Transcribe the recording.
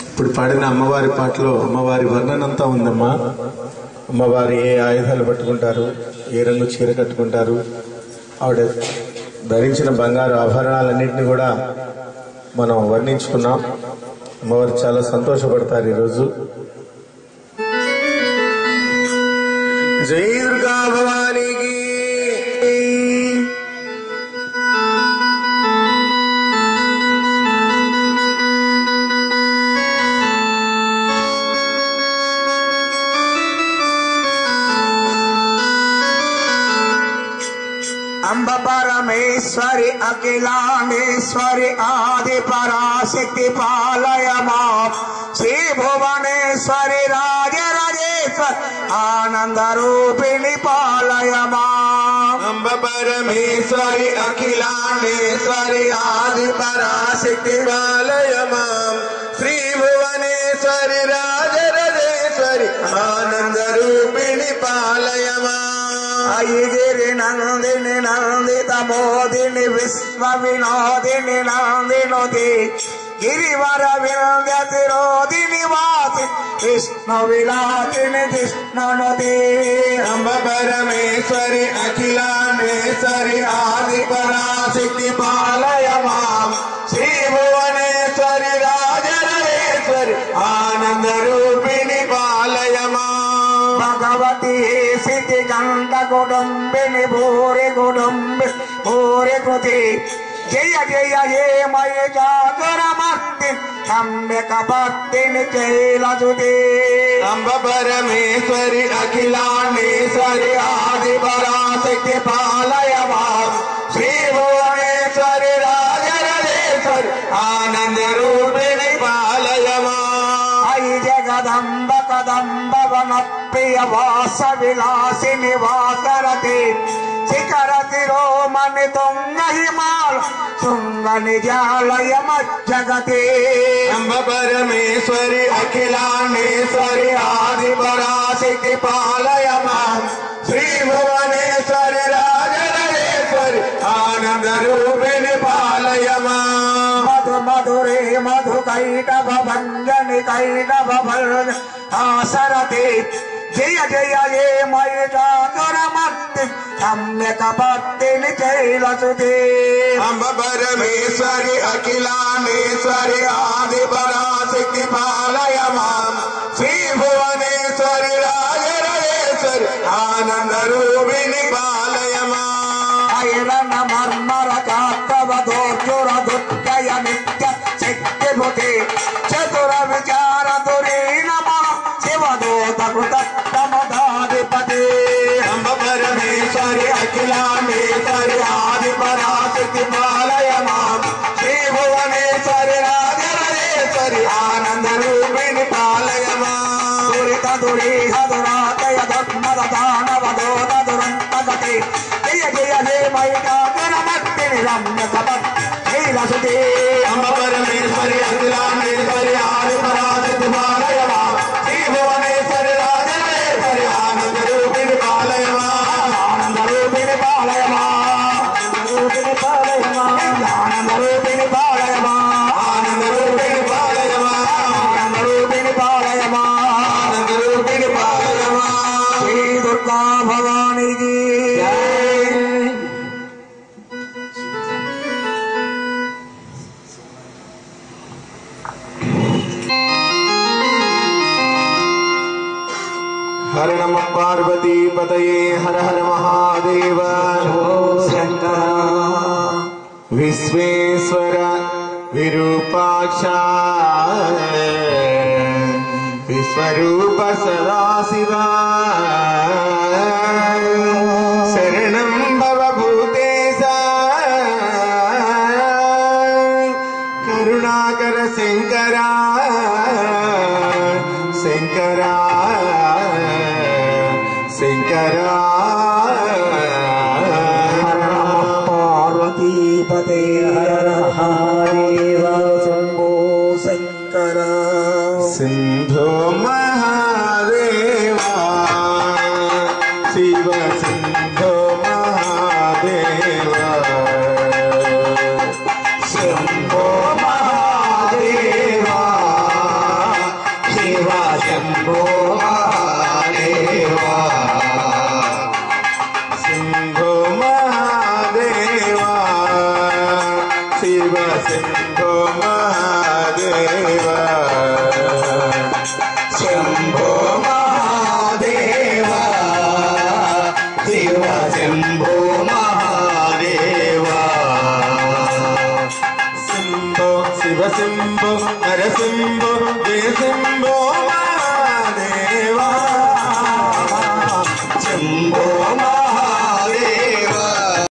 ఇప్పుడు పాడిన అమ్మవారి పాటలో అమ్మవారి వర్ణనంతా ఉందమ్మా. అమ్మవారి ఏ ఆయుధాలు పట్టుకుంటారు, ఏ రంగు చీర కట్టుకుంటారు, ఆవిడ ధరించిన బంగారు ఆభరణాలన్నింటినీ కూడా మనం వర్ణించుకున్నాం. అమ్మవారు చాలా సంతోషపడతారు ఈరోజు. జై దుర్గా భవానికి. अंब परमेश्वरी अखिलांडेश्वरी आदि पराशक्ति पालय मां श्री भुवनेश्वरी राजराजेश्वर आनंद रूपिणी पालय मां। अंब परमेश्वरी अखिलांडेश्वरी आदि पराशक्ति पालय मां श्री भुवनेश्वरी राजराजेश्वरी आनंद रूपिणी पालय मां। गिरि नंदिनी नंदित मोदिनी विश्व विनोदिनी नंदिनोति गिरिवर विंध्य तिरोदिनी वाति विष्णु विलासिनी विष्णुनोति। अंब परमेश्वरी अखिलांडेश्वरी आदि पराशक्ति पालय मां श्री भुवनेश्वरी राजराजेश्वरी आनंद रूपिणी पालय मां। भगवती सिद्धि गंध कुटुंबिनी भूरि कुटुंबि भूरि कृति जय जय हे मय जागरमर्ति सम्यक भक्तिनि कैलसुते। अंब परमेश्वरी अखिलांडेश्वरी आदि पराशक्ति पालय मां श्री भुवनेश्वरी राजराजेश्वरी आनंद रूपिणी पालय मां। आई जगदम्ब कदम्ब वन प्रिय वास विलासिनी वासरति शिखर तिरोमणि तुंग हिमाल शुंग निजालय मज्जगति। अंब परमेश्वरी अखिलांडेश्वरी आदि पराशक्ति पालय मां श्री भुवनेश्वरी राजराजेश्वरी आनंद रूपिणी पालय मां। मधु मधुरे मधु कैटभ भंजनि कैटभ भंजन आसरति जय जय ये मय जागरमर्ति सम्यक भक्तिनि कैलसुते। अंब परमेश्वरी अखिलांडेश्वरी आदि पराशक्ति पालय मां श्री भुवनेश्वरी राजराजेश्वरी आनंद रूपिणी पालय मां। ऐरन मर्मर कातव दोर्जुर दुर्जय नित्य शक्तिभूते चतुर विचार दुरीन मन शिवदूत कृतमदाधिपति। अंब परमेश्वरी अखिलांडेश्वरी आदि पराशक्ति पालय मां श्री भुवनेश्वरी राजराजेश्वरी आनंद रूपिणी पालय मां। दुरित दुरीह दुरातय धर्मद दानव दोत दुरंत गति जय जय हे मय जागरमर्तिनि रम्यक कैलसुते। अंब परमेश्वरी अखिलांडेश्वरी आदि पराशक्ति पालय मां श्री भुवनेश्वरी राजराजेश्वरी आनंद रूपिणी पालय मां। आनंद रूपिणी पालय मां आनंद रूपिणी पालय मां आनंद रूपिणी पालय मां आनंद रूपिणी पालय मां आनंद रूपिणी पालय मां आनंद रूपिणी पालय मां। श्री दुर्गा भवानी की जय। हर नमः पार्वती पतये हर हर महादेव शंकर విశ్వేశ్వర విరూపాక్ష విశ్వరూప సదాశివా శరణం భవభూతేశ కరుణాకర శంకరా శంకరా శంకరా పార్వతీపతే హర మహాదేవ శంభో శంకర సింధో మహాదేవా శివ సింధో మహాదేవా శంభో మహాదేవా శివ శంభో మహాదేవా సింధో మహాదేవా శివ సింధో మహాదేవా శంభో మహాదేవా శివ శంభో మహాదేవా శంభో శివ శంభో నరసింభో జయ